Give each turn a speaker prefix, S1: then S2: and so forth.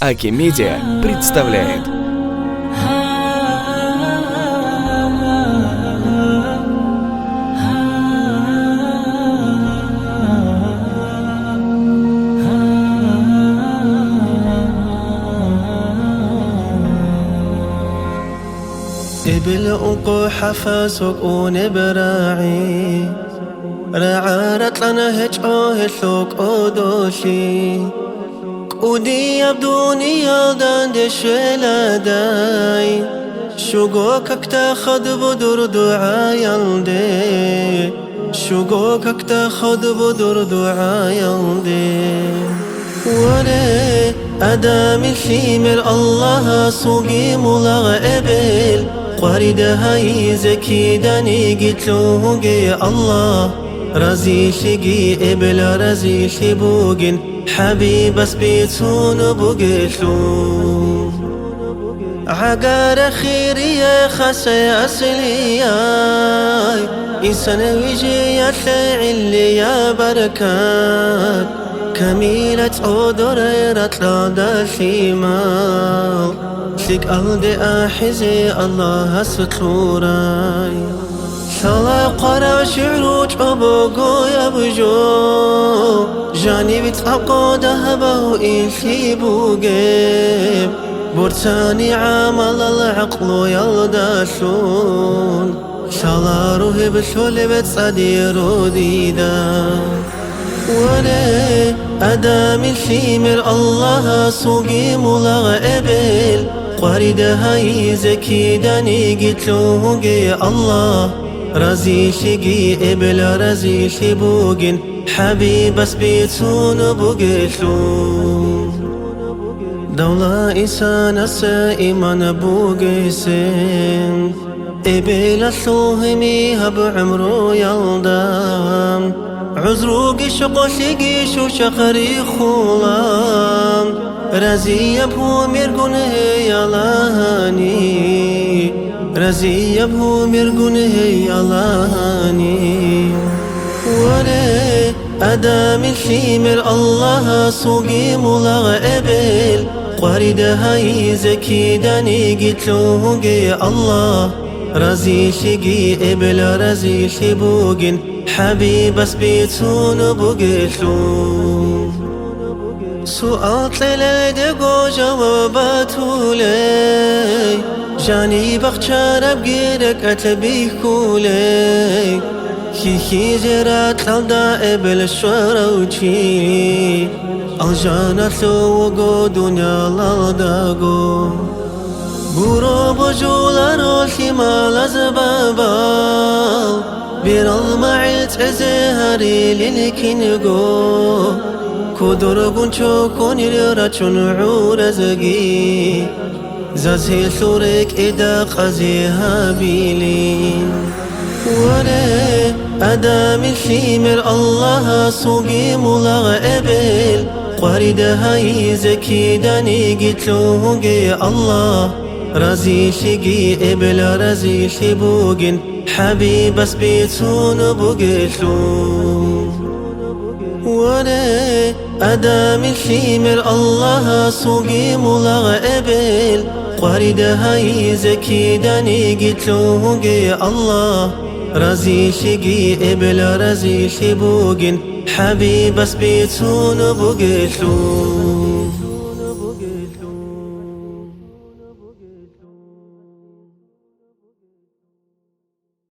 S1: Аки Медиа представляет.
S2: بالأوق حفاسك ونبراعي رعارت لنا هجوه اللوك أودوشي قودي يبدوني يالدان دشلاداي شوقوكك تاخد بدر دعا يلدي شوقوكك تاخد بدر دعا يلدي وري أدامي الشيمر الله صوقي ملغ إبل قريد هاي زكي داني قتلوهي الله رزي شقي إبل رزي شبوقن حبيب سبيتون بقتلو عقار خيري يا خسي أسلياي إنسان ويجي يتلعلي يا بركات كميلة أودريرة لا شمال شك ألدي أحزي الله ستوراي شلا قرا شعروج أبوغو يبجو جاني بتأقو دهبه إيشي بوغيب برتاني عامل العقل يلداشون شلا روحي بشولي بتصديرو ديدا ولي أدامي الشيمر الله صوقي ملغ إبل قريد هاي زكي داني قتلوهي الله رزي شقي إبل رزي شبوقن حبيب سبيتون بقتلو دولة إسان سائما بوقسين إبل الثوهمي هب عمرو يلدام عذروقي شقوشي شو شخري خولام رزي يبهو مرقونه يلاني رزي يبهو مرقونه يلاني وري أدامي الشيمر الله صوقي ملغ إبل قريد هاي زكي داني قتلوهي الله رزي شقي إبل رزي شبوقن حبيب سبيتون بقتلو سؤال لدقو جواباتو لي جاني بخشار بقيرك أتبيه كولي كي جرات لالدا إبل الشروشي الجانة وقو دنيا لالداقو برو بجولا روشي مال زبابال بير المعيت أزهري للكنقو كدرقون شوكوني لراتشون عورزقي زازهي ثورك إدا قزيها بيلين وري أدامي الشيمر الله صوقي ملغ إبل قريد هاي زكي داني قتلوهي الله رزي شقي إبل رزي شبوقن حبيب سبيتون بقتلو وري أدامي الشيمر الله صوقي ملغ إبل قريد هاي زكي داني قتلوهي الله رزي شقي إبل رزي شبوقن حبيب سبيتون بقتلو